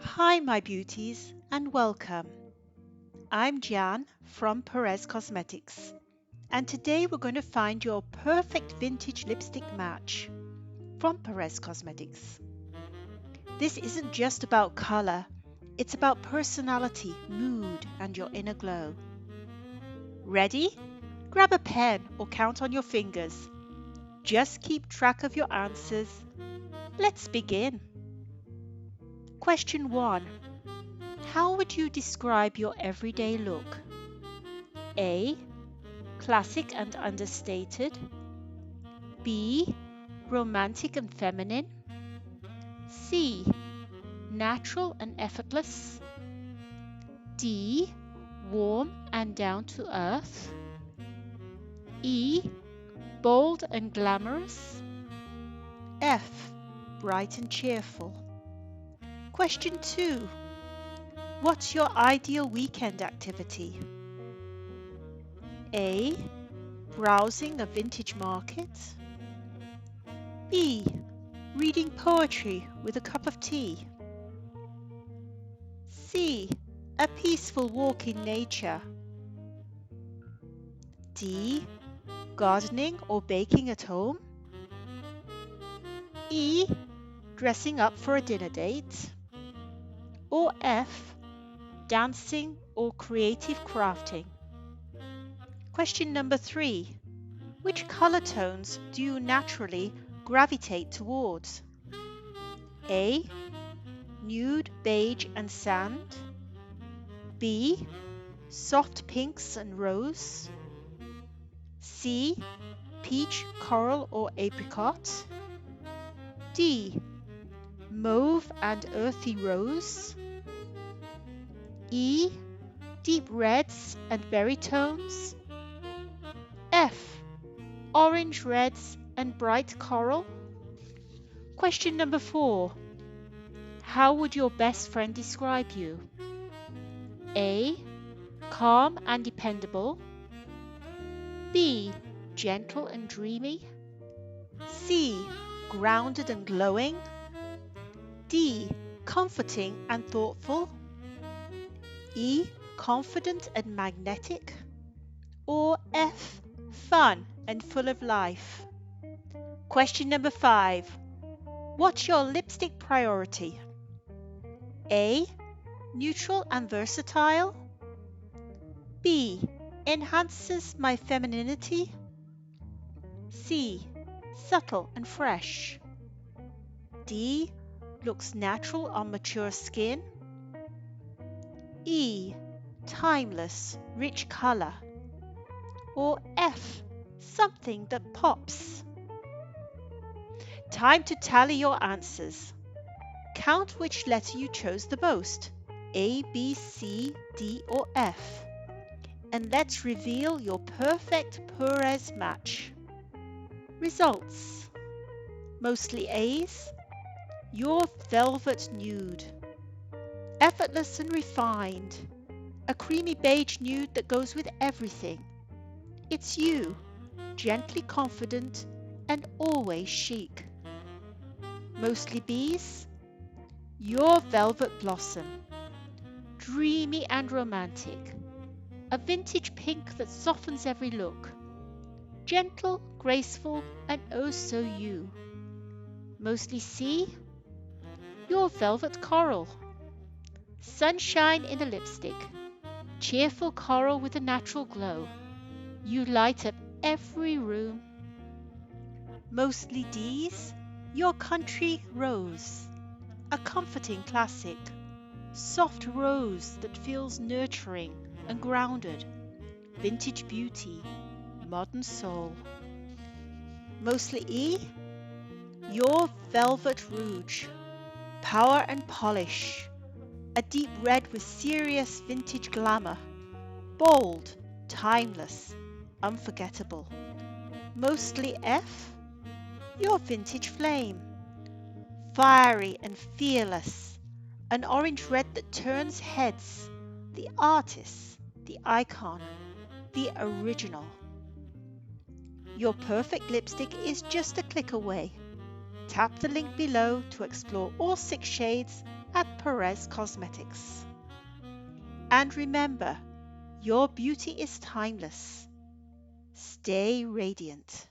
Hi my beauties and welcome. I'm Jan from Purèz Cosmetics and today we're going to find your perfect vintage lipstick match from Purèz Cosmetics. This isn't just about color, it's about personality, mood and your inner glow. Ready? Grab a pen or count on your fingers. Just keep track of your answers. Let's begin. Question 1. How would you describe your everyday look? A. Classic and understated. B. Romantic and feminine. C. Natural and effortless. D. Warm and down to earth. E. Bold and glamorous. F. Bright and cheerful. Question 2. What's your ideal weekend activity? A. Browsing a vintage market. B. Reading poetry with a cup of tea. C. A peaceful walk in nature. D. Gardening or baking at home. E. Dressing up for a dinner date. Or F. Dancing or creative crafting. Question number 3. Which color tones do you naturally gravitate towards? A. Nude, beige and sand. B. Soft pinks and rose. C. Peach, coral or apricot. D. Mauve and earthy rose. E. Deep reds and berry tones. F. Orange reds and bright coral. Question number 4. How would your best friend describe you? A. Calm and dependable. B. Gentle and dreamy. C. Grounded and glowing. D. Comforting and thoughtful. E. Confident and magnetic. Or F. Fun and full of life. Question number 5. What's your lipstick priority? A. Neutral and versatile. B. Enhances my femininity. C. Subtle and fresh. D. Looks natural on mature skin. E. Timeless, rich color. Or F. Something that pops. Time to tally your answers. Count which letter you chose the most, A, B, C, D or F. And let's reveal your perfect Purèz match. Results. Mostly A's. Your velvet nude. Effortless and refined. A creamy beige nude that goes with everything. It's you, gently confident and always chic. Mostly B's. Your velvet blossom. Dreamy and romantic. A vintage pink that softens every look. Gentle, graceful and oh so you. Mostly C. Your velvet coral. Sunshine in a lipstick. Cheerful coral with a natural glow. You light up every room. Mostly D's. Your country rose. A comforting classic. Soft rose that feels nurturing and grounded. Vintage beauty. Modern soul. Mostly E. Your velvet rouge. Power and polish. A deep red with serious vintage glamour. Bold, timeless, unforgettable. Mostly F. Your vintage flame. Fiery and fearless. An orange red that turns heads. The artist, the icon, the original. Your perfect lipstick is just a click away. Tap the link below to explore all 6 shades at Purèz Cosmetics. And remember, your beauty is timeless. Stay radiant.